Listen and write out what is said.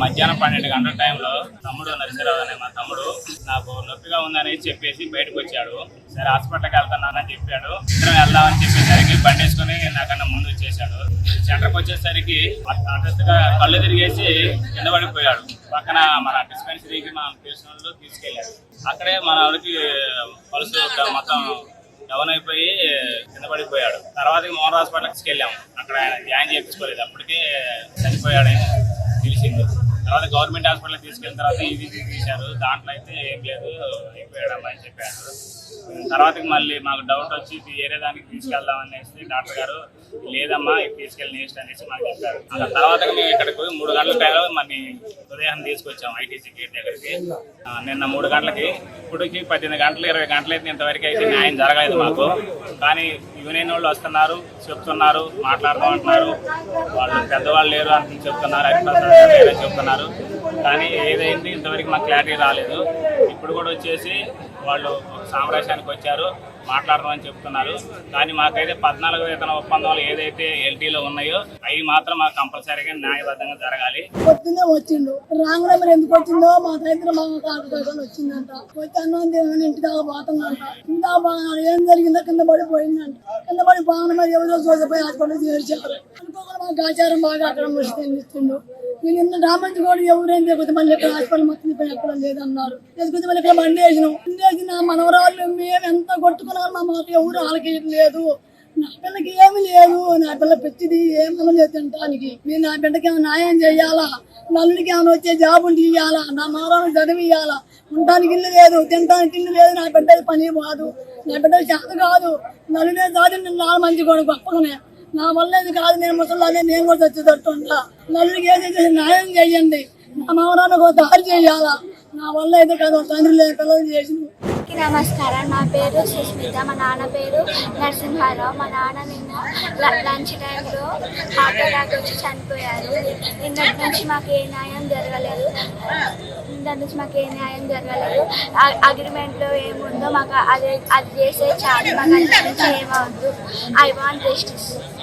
మధ్యాహ్నం 12 గంటల టైంలో తమ్ముడు నరసింహరావు అనే మా తమ్ముడు నాకు నొప్పిగా ఉందని చెప్పేసి బయటకు వచ్చాడు. సరే హాస్పిటల్కి వెళ్తున్నానని చెప్పాడు. ఇద్దరం వెళ్దామని చెప్పేసరికి బండి వేసుకుని నాకన్నా ముందు వచ్చేసాడు. సెంటర్కి వచ్చేసరికి హఠాత్తుగా కళ్ళు తిరిగేసి కింద పడిపోయాడు. పక్కన మన డిస్పెన్సరీకి మన తెలిసిన వాళ్ళు తీసుకెళ్ళారు. అక్కడే మన ఆవిడకి పలుసు మొత్తం డౌన్ అయిపోయి కింద పడిపోయాడు. తర్వాత మోహన్ హాస్పిటల్కి తీసుకెళ్ళాము. అక్కడ ఆయన జాయిన్ చేయించుకోలేదు, అప్పటికే చనిపోయాడని తెలిసింది. తర్వాత గవర్నమెంట్ హాస్పిటల్కి తీసుకెళ్ళిన తర్వాత ఇది తీశారు. దాంట్లో అయితే ఏం లేదు, అయిపోయాడమ్మా అని చెప్పారు. తర్వాత మళ్ళీ మాకు డౌట్ వచ్చి వేరే దానికి తీసుకెళ్దాం అనేసి డాక్టర్ గారు లేదమ్మా ఇది తీసుకెళ్ళి నెక్స్ట్ అనేసి మాకు చెప్పారు. ఆ తర్వాత మేము ఇక్కడికి 3 గంటల టైంలో మన ఉదయం తీసుకొచ్చాము ఐటీసీ గేట్ దగ్గరికి. నిన్న 3 గంటలకి, ఇప్పటికి 18 గంటలు 20 గంటలు అయితే ఇంతవరకు అయితే న్యాయం జరగలేదు మాకు. కానీ యూనియన్ వాళ్ళు వస్తున్నారు, చెప్తున్నారు, మాట్లాడదామంటున్నారు. వాళ్ళు పెద్దవాళ్ళు లేరు అని చెప్తున్నారు, అధికారులు లేరని చెప్తున్నారు. కానీ ఏదైంది ఇంతవరకు మాకు క్లారిటీ రాలేదు. ఇప్పుడు కూడా వచ్చేసి వాళ్ళు సామరాజ్యానికి వచ్చారు, మాట్లాడదామని చెప్తున్నారు. కానీ మాకైతే 14 వేతన ఒప్పందాలు ఏదైతే ఎల్టీలో ఉన్నాయో అవి మాత్రం మాకు కంపల్సరీగా న్యాయబద్ధంగా జరగాలి. పొద్దున్నే వచ్చిండు, రాంగ్ నెంబర్ ఎందుకు వచ్చిందో మా దగ్గర మా కాకపోతే వచ్చిందంట. వచ్చి అన్నం ఇంటి దాకా పోతుందంట. ఇంటి దాకా బాగా ఏం జరిగిందో కింద పడిపోయిందంట. కింద పడి బాగా మరి ఎవరో చూసిపోయి హాస్పిటల్ చేర్చారు. అనుకోకుండా మాకు ఆచారం బాగా అక్కడ ముడిస్తుండు. నేను ఇంత డామేజ్ కూడా ఎవరేం లేకపోతే మళ్ళీ ఇక్కడ హాస్పిటల్ మొత్తం ఎక్కడ లేదన్నారు. లేకపోతే మళ్ళీ ఇక్కడ బండి వేసిన మనవరాళ్ళు మేము ఎంత కొట్టుకున్నారు, మా మాకు ఎవరు ఆలకేయట్లేదు. నా పిల్లకి ఏమి లేదు, నా పిల్ల పెచ్చిది ఏమన్నా లేదు తినడానికి. నేను నా బిడ్డకి ఏమైనా న్యాయం చేయాలా, నల్లుడికి ఏమైనా వచ్చే జాబ్ ఉండి ఇవ్వాలా, నా మారాలను చదివి ఇవ్వాలా. ఉండటానికి ఇల్లు లేదు, తినడానికి ఇల్లు లేదు. నా బిడ్డ పని కాదు, నా బిడ్డ చేత కాదు. నల్లునే కాదు, నేను 4 మంచి కూడా గొప్పగానే. నా వల్ల ఇది కాదు, నేను ముసలానే నేను కూడా చచ్చేటట్టు ఉంటా. నలుగురికి ఏదైతే న్యాయం చేయండి, నా మామరానికి ఒక దారి చేయాలా. నా వల్ల అయితే కాదు, తండ్రి లేని పిల్లలు చేసింది. నమస్కారం, నా పేరు సుస్మిత. మా నాన్న పేరు నరసింహారావు. మా నాన్న నిన్న లంచ్ టైంలో హార్ట్ అటాక్ వచ్చి చనిపోయారు. నిన్నటి నుంచి మాకు ఏ న్యాయం జరగలేదు. అగ్రిమెంట్లో ఏముందో మాకు అది చేసే చాలు. మాకు అనిపించి ఏమవద్దు. I want justice.